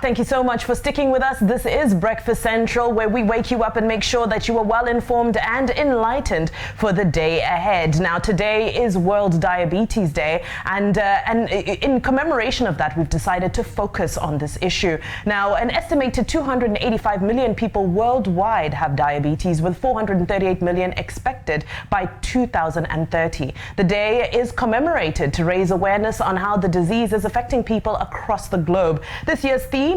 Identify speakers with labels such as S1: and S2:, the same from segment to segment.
S1: Thank you so much for sticking with us. This is Breakfast Central, where we wake you up and make sure that you are well informed and enlightened for the day ahead. Now, today is World Diabetes Day, and in commemoration of that, we've decided to focus on this issue. Now, an estimated 285 million people worldwide have diabetes, with 438 million expected by 2030. The day is commemorated to raise awareness on how the disease is affecting people across the globe. This year's theme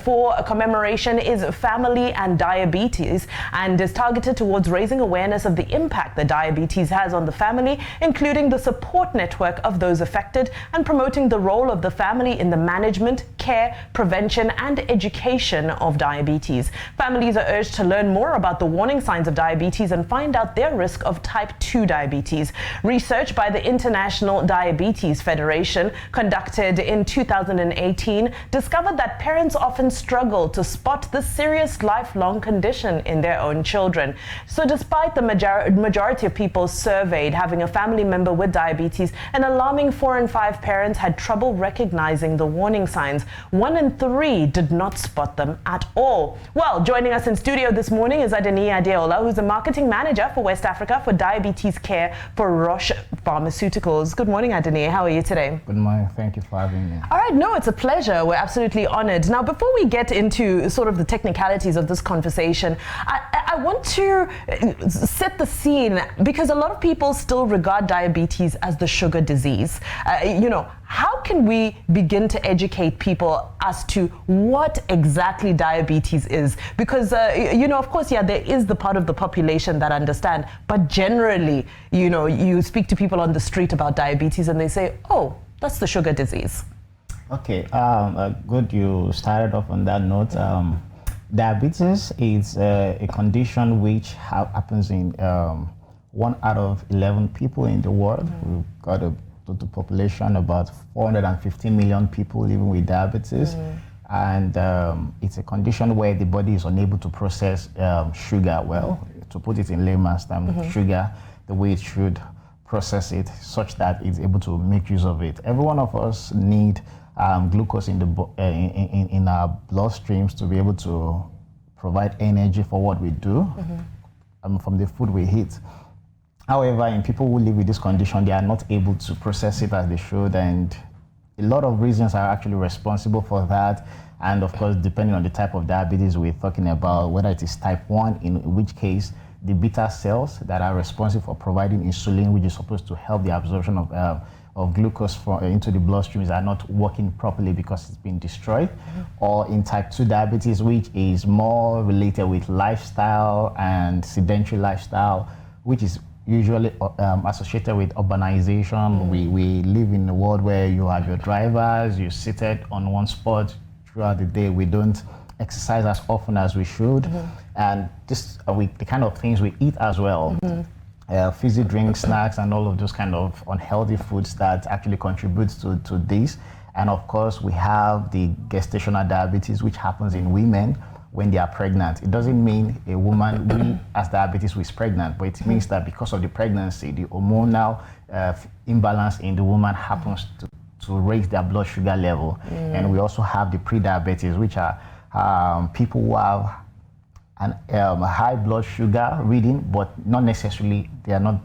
S1: for commemoration is family and diabetes, and is targeted towards raising awareness of the impact that diabetes has on the family, including the support network of those affected, and promoting the role of the family in the management, care, prevention, and education of diabetes. Families are urged to learn more about the warning signs of diabetes and find out their risk of type 2 diabetes. Research by the International Diabetes Federation, conducted in 2018, discovered that parents often struggle to spot this serious lifelong condition in their own children. So despite the majority of people surveyed having a family member with diabetes, an alarming 4 in 5 parents had trouble recognizing the warning signs. 1 in 3 did not spot them at all. Well, joining us in studio this morning is Adeniyi Adeola, who's the marketing manager for West Africa for diabetes care for Roche Pharmaceuticals. Good morning, Adeniyi. How are you today?
S2: Good morning. Thank you for having me.
S1: All right. No, it's a pleasure. We're absolutely honored. Now, before we get into sort of the technicalities of this conversation, I want to set the scene, because a lot of people still regard diabetes as the sugar disease. How can we begin to educate people as to what exactly diabetes is? Because, of course, there is the part of the population that understand, but generally, you speak to people on the street about diabetes and they say, oh, that's the sugar disease.
S2: Okay, good you started off on that note. Diabetes is a condition which happens in 1 out of 11 people in the world. We've got a total population about 415 million people living with diabetes. And it's a condition where the body is unable to process sugar well. To put it in layman's terms, sugar the way it should process it, such that it's able to make use of it. Every one of us need glucose in our bloodstreams to be able to provide energy for what we do from the food we eat. However, in people who live with this condition, they are not able to process it as they should, and a lot of reasons are actually responsible for that. And of course, depending on the type of diabetes we're talking about, whether it is type 1, in which case the beta cells that are responsible for providing insulin, which is supposed to help the absorption of glucose into the bloodstreams, are not working properly because it's been destroyed. Or in type 2 diabetes, which is more related with lifestyle and sedentary lifestyle, which is usually associated with urbanization. We live in a world where you have your drivers, you're seated on one spot throughout the day. We don't exercise as often as we should. And this the kind of things we eat as well. Fizzy drinks, snacks, and all of those kind of unhealthy foods that actually contributes to this. And of course, we have the gestational diabetes, which happens in women when they are pregnant. It doesn't mean a woman who has diabetes who is pregnant, but it means that because of the pregnancy, the hormonal imbalance in the woman happens to raise their blood sugar level. And we also have the pre-diabetes, which are people who have a high blood sugar reading, but not necessarily, they are not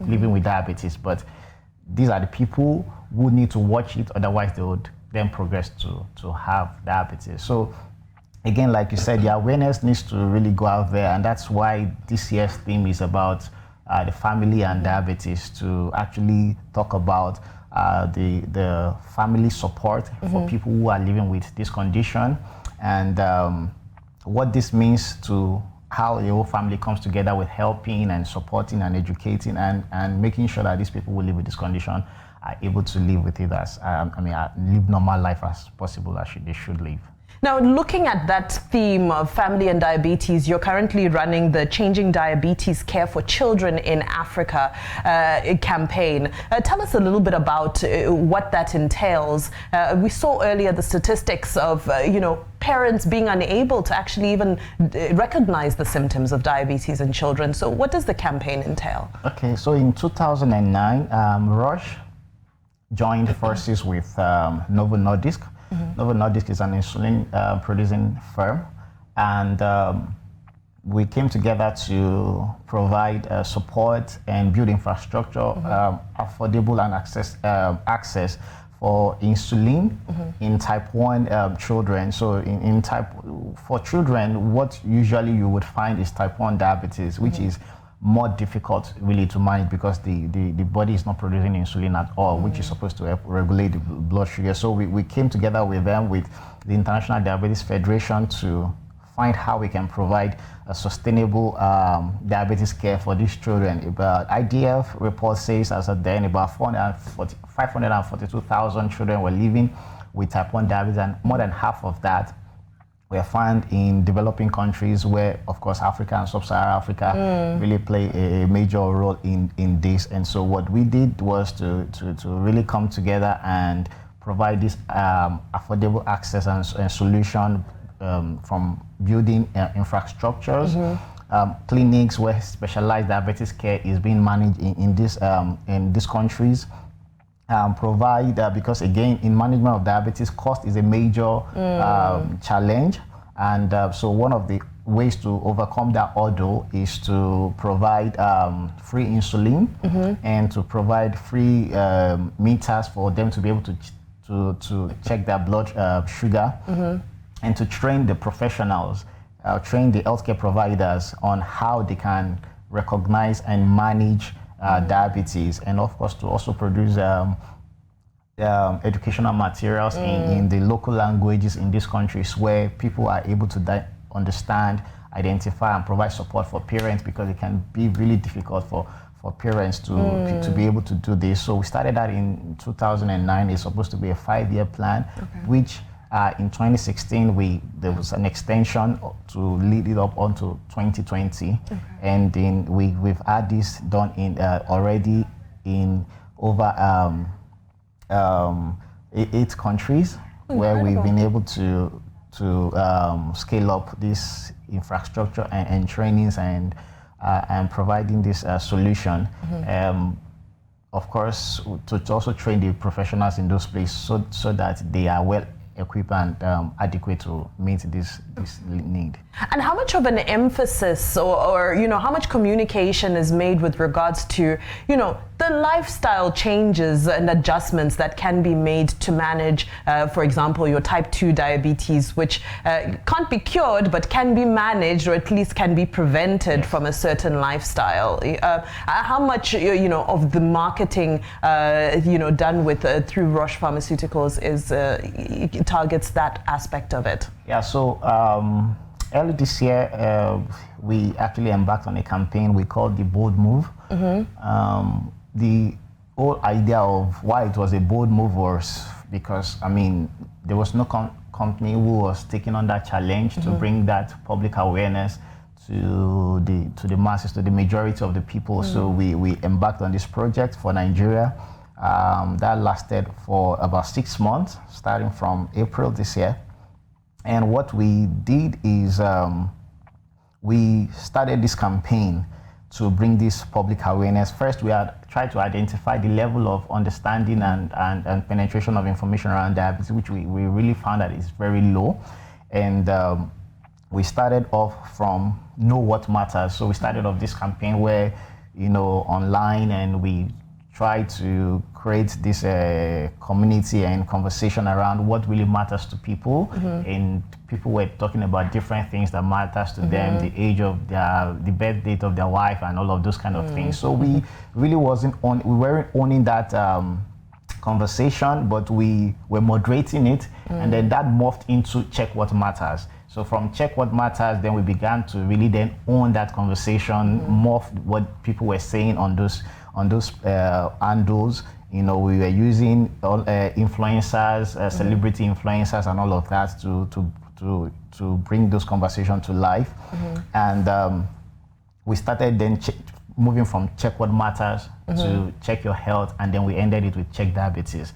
S2: living with diabetes, but these are the people who need to watch it, otherwise they would then progress to have diabetes. So again, like you said, the awareness needs to really go out there, and that's why this year's theme is about the family and diabetes, to actually talk about the family support for people who are living with this condition, and what this means to how the whole family comes together with helping and supporting and educating and making sure that these people who live with this condition are able to live with it as, live normal life as possible as they should live.
S1: Now, looking at that theme of family and diabetes, you're currently running the Changing Diabetes Care for Children in Africa campaign. Tell us a little bit about what that entails. We saw earlier the statistics of, parents being unable to actually even recognize the symptoms of diabetes in children. So what does the campaign entail?
S2: Okay, so in 2009, Roche joined forces with Novo Nordisk Novo Nordisk is an insulin producing firm, and we came together to provide support and build infrastructure, affordable and access for insulin in type 1 children. So for children, what usually you would find is type 1 diabetes, which is more difficult really to manage because the body is not producing insulin at all, which is supposed to help regulate the blood sugar. So we came together with them, with the International Diabetes Federation, to find how we can provide a sustainable diabetes care for these children. About IDF report says as of then about 542,000 children were living with type 1 diabetes, and more than half of that were found in developing countries, where of course Africa and sub-Saharan Africa really play a major role in this. And so what we did was to really come together and provide this affordable access and solution, from building infrastructures, clinics where specialized diabetes care is being managed in these countries. Provide because again, in management of diabetes, cost is a major challenge, and so one of the ways to overcome that hurdle is to provide free insulin and to provide free meters for them to be able to check their blood sugar, and to train the professionals, train the healthcare providers on how they can recognize and manage diabetes, and of course to also produce educational materials in the local languages in these countries, where people are able to understand, identify, and provide support for parents, because it can be really difficult for parents to be able to do this. So we started that in 2009. It's supposed to be a 5-year plan, which in 2016 there was an extension to lead it up onto 2020, and then we've had this done in already in over 8 countries. Incredible. Where we've been able to scale up this infrastructure and trainings and providing this solution. Of course, to also train the professionals in those places so that they are well equipped and adequate to meet this need.
S1: And how much of an emphasis or how much communication is made with regards to the lifestyle changes and adjustments that can be made to manage, for example, your type 2 diabetes, which can't be cured but can be managed, or at least can be prevented from a certain lifestyle? How much of the marketing done with through Roche Pharmaceuticals is targets that aspect of it?
S2: Yeah, so early this year we actually embarked on a campaign we called the Bold Move. The whole idea of why it was a bold move was because, there was no company who was taking on that challenge to bring that public awareness to the masses, to the majority of the people. So we embarked on this project for Nigeria. That lasted for about 6 months, starting from April this year. And what we did is we started this campaign to bring this public awareness. First, we had tried to identify the level of understanding and penetration of information around diabetes, which we really found that is very low. And we started off from Know What Matters. So we started off this campaign where, online, and we tried to create this community and conversation around what really matters to people. And people were talking about different things that matters to them, the age of the birth date of their wife, and all of those kind of things. So we really weren't owning that conversation, but we were moderating it, and then that morphed into Check What Matters. So from Check What Matters, then we began to really then own that conversation, morph what people were saying on those handles. We were using influencers, celebrity influencers, and all of that to bring those conversations to life. And we started then moving from Check What Matters to Check Your Health, and then we ended it with Check Diabetes.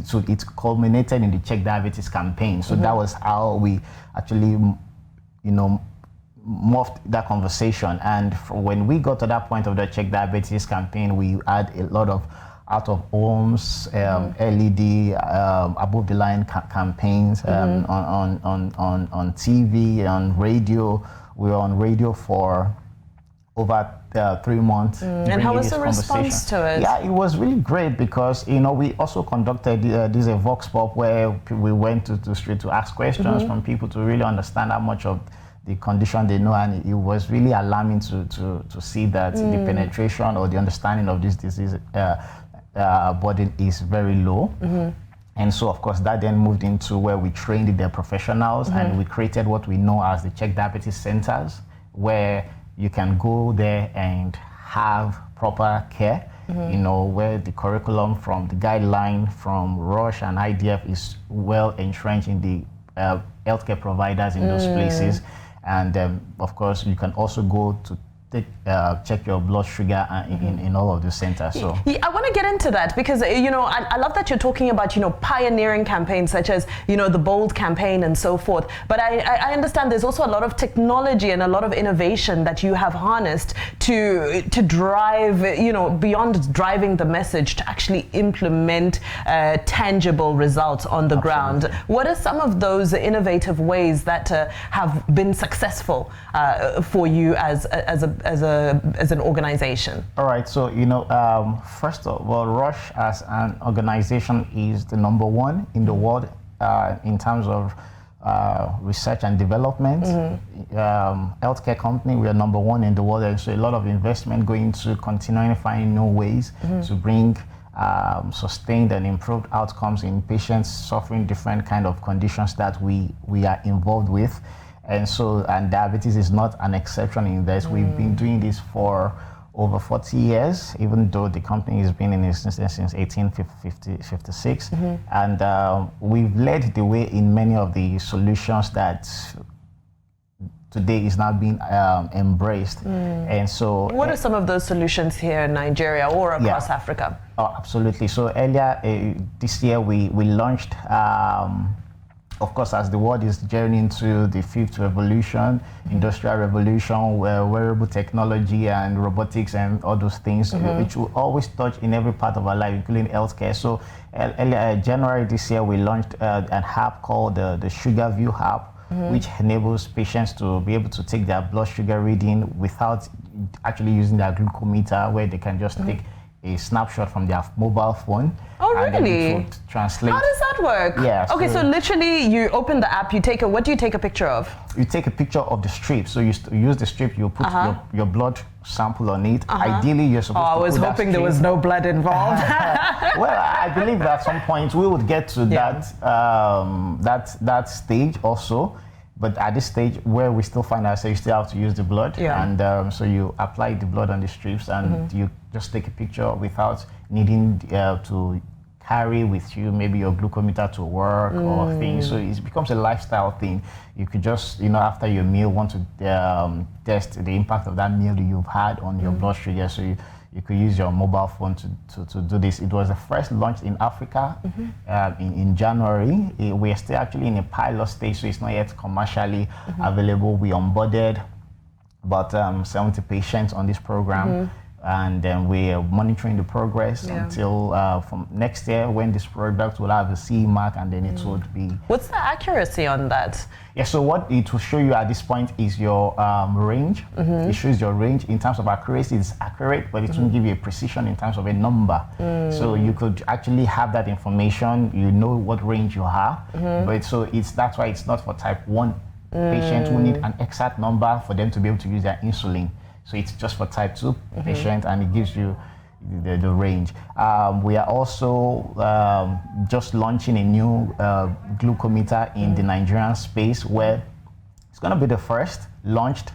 S2: So it culminated in the Check Diabetes campaign. So that was how we actually, morphed that conversation. And when we got to that point of the Check Diabetes campaign, we had a lot of out of homes, LED, above the line campaigns on TV, on radio. We were on radio for over 3 months.
S1: And how was the response to it?
S2: Yeah, it was really great because, you know, we also conducted this a Vox Pop where we went to the street to ask questions from people to really understand how much of the condition they know, and it was really alarming to see that the penetration or the understanding of this disease burden is very low. And so, of course, that then moved into where we trained the professionals and we created what we know as the Check Diabetes Centers, where you can go there and have proper care, you know, where the curriculum from the guideline from Roche and IDF is well entrenched in the healthcare providers in those places. And of course, you can also go to check your blood sugar in all of the centers. So
S1: yeah, I want to get into that because, you know, I love that you're talking about, you know, pioneering campaigns such as, you know, the BOLD campaign and so forth. But I understand there's also a lot of technology and a lot of innovation that you have harnessed to drive, you know, beyond driving the message to actually implement tangible results on the ground. What are some of those innovative ways that have been successful for you as an organization?
S2: All right, so, you know, first of all, Roche as an organization is the #1 in the world in terms of research and development. Healthcare company, we are #1 in the world, and so a lot of investment going to continuing finding new ways to bring sustained and improved outcomes in patients suffering different kind of conditions that we are involved with. And so, and diabetes is not an exception in this. We've been doing this for over 40 years, even though the company has been in existence since 1856. And we've led the way in many of the solutions that today is now being embraced. And so,
S1: what are some of those solutions here in Nigeria or across Africa?
S2: Oh, absolutely. So earlier this year, we launched, of course, as the world is journeying to the 5th revolution, industrial revolution, where wearable technology and robotics and all those things, which will always touch in every part of our life, including healthcare. So January this year, we launched an app called the Sugar View app, which enables patients to be able to take their blood sugar reading without actually using their glucometer, where they can just take a snapshot from their mobile phone.
S1: Oh,
S2: and
S1: really?
S2: then it would translate.
S1: How does that work?
S2: Yeah.
S1: Okay, so literally you open the app, you take what do you take a picture of?
S2: You take a picture of the strip. So you use the strip, you put your blood sample on it. Ideally, you're supposed to
S1: I was hoping there was no blood involved.
S2: Well, I believe that at some point we would get to that stage also. But at this stage where we still find ourselves, you still have to use the blood. And so you apply the blood on the strips and you just take a picture without needing to carry with you maybe your glucometer to work or things. So it becomes a lifestyle thing. You could just, you know, after your meal, want to test the impact of that meal that you've had on your blood sugar. So you could use your mobile phone to do this. It was the first launch in Africa in January. We are still actually in a pilot stage, so it's not yet commercially available. We onboarded about 70 patients on this program. And then we are monitoring the progress until from next year, when this product will have a CE mark, and then it would be.
S1: What's the accuracy on that?
S2: Yeah, so what it will show you at this point is your range. It shows your range in terms of accuracy. It's accurate, but it won't give you a precision in terms of a number. So you could actually have that information. You know what range you have, but so that's why it's not for type 1 patients who need an exact number for them to be able to use their insulin. So it's just for type 2 patients, and it gives you the range. We are also just launching a new glucometer in the Nigerian space, where it's going to be the first launched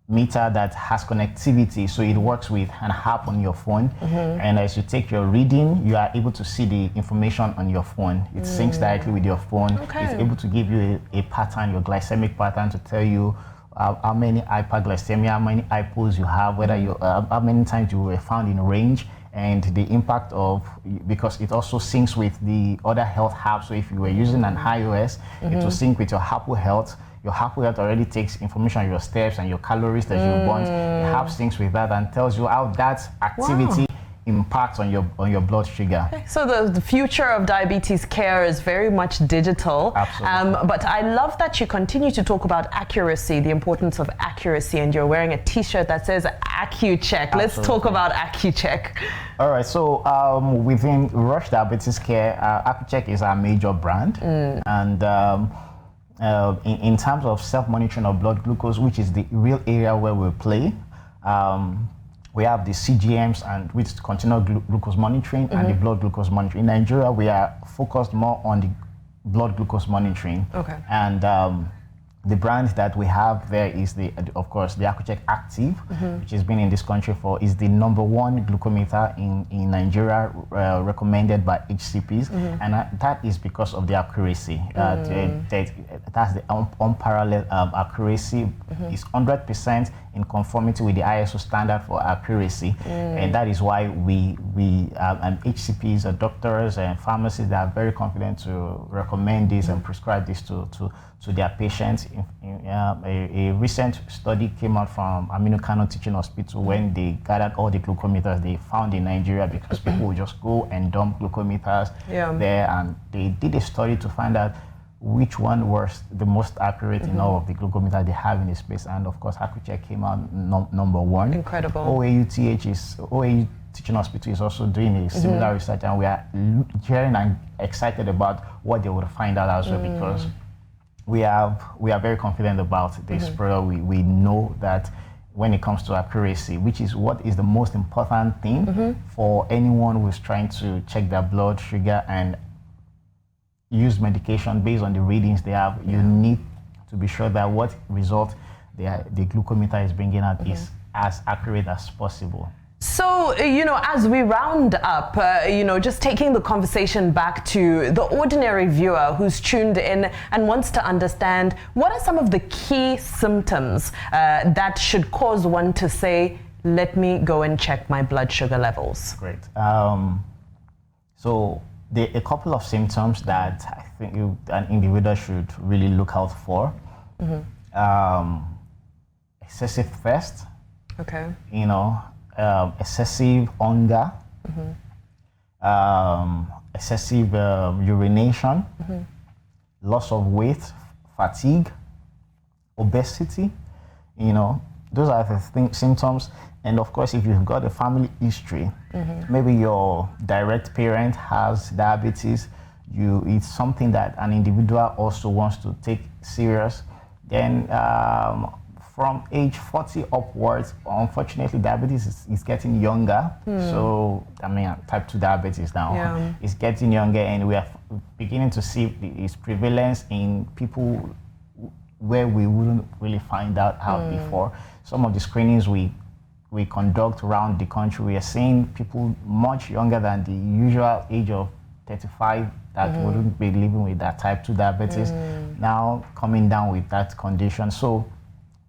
S2: meter that has connectivity. So it works with an app on your phone, and as you take your reading, you are able to see the information on your phone. It syncs directly with your phone. It's able to give you a pattern, your glycemic pattern, to tell you how many hyperglycemia, how many hypos you have, whether you how many times you were found in range, and the impact of, because it also syncs with the other health apps. So if you were using an iOS, it will sync with your Apple Health. Your Apple Health already takes information on your steps and your calories that you burnt. The app syncs with that and tells you how that activity impact on your blood sugar.
S1: So the future of diabetes care is very much digital.
S2: Absolutely.
S1: But I love that you continue to talk about accuracy, the importance of accuracy, and you're wearing a t-shirt that says AccuCheck. Let's talk about AccuCheck.
S2: All right, so within Roche Diabetes Care, AccuCheck is our major brand. And in terms of self-monitoring of blood glucose, which is the real area where we play, we have the CGMs, and with continuous glucose monitoring and the blood glucose monitoring. In Nigeria, we are focused more on the blood glucose monitoring.
S1: Okay.
S2: And the brand that we have there is of course, the AccuCheck Active, which has been in this country is the #1 glucometer in Nigeria, recommended by HCPs, and that is because of the accuracy. That's the unparalleled accuracy. Is 100% in conformity with the ISO standard for accuracy, and that is why we HCPs, doctors, and pharmacists that are very confident to recommend this and prescribe this to their patients. A recent study came out from Aminu Kano Teaching Hospital when they gathered all the glucometers they found in Nigeria, because people would just go and dump glucometers there, and they did a study to find out which one was the most accurate in all of the glucometers they have in the space. And of course, AccuCheck came out #1.
S1: Incredible.
S2: OAU Teaching Hospital is also doing a similar research, and we are hearing and excited about what they will find out as well, because we are very confident about this product. We know that when it comes to accuracy, which is what is the most important thing for anyone who's trying to check their blood sugar and use medication based on the readings they have, you need to be sure that what result the glucometer is bringing out is as accurate as possible.
S1: So, as we round up, just taking the conversation back to the ordinary viewer who's tuned in and wants to understand, what are some of the key symptoms that should cause one to say, let me go and check my blood sugar levels?
S2: Great. So there are a couple of symptoms that I think an individual should really look out for. Excessive thirst. Okay. Excessive hunger, excessive urination, loss of weight, fatigue, obesity. Those are the symptoms. And of course, if you've got a family history, maybe your direct parent has diabetes, it's something that an individual also wants to take serious, then from age 40 upwards, unfortunately, diabetes is getting younger. So, type 2 diabetes now is getting younger, and we are beginning to see its prevalence in people where we wouldn't really find out before. Some of the screenings we conduct around the country, we are seeing people much younger than the usual age of 35 that wouldn't be living with that type 2 diabetes, now coming down with that condition. So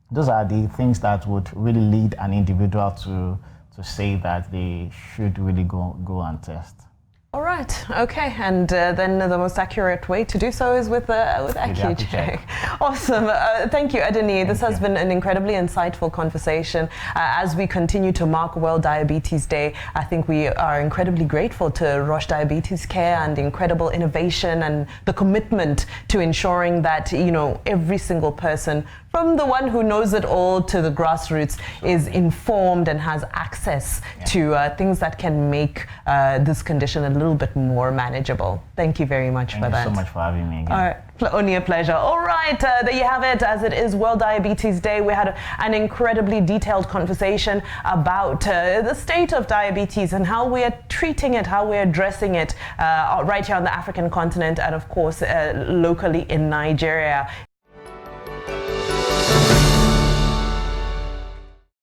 S2: those are the things that would really lead an individual to say that they should really go and test.
S1: All right. Okay. And then the most accurate way to do so is with AccuCheck. Awesome. Thank you, Adeniyi. This has been an incredibly insightful conversation. As we continue to mark World Diabetes Day, I think we are incredibly grateful to Roche Diabetes Care and the incredible innovation and the commitment to ensuring that, every single person, from the one who knows it all to the grassroots, is informed and has access to things that can make this condition a little bit more manageable. Thank you very much for that.
S2: Thank you so much for having me again.
S1: All right. Only a pleasure. All right, there you have it. As it is World Diabetes Day, we had an incredibly detailed conversation about the state of diabetes and how we are treating it, how we're addressing it right here on the African continent, and of course locally in Nigeria.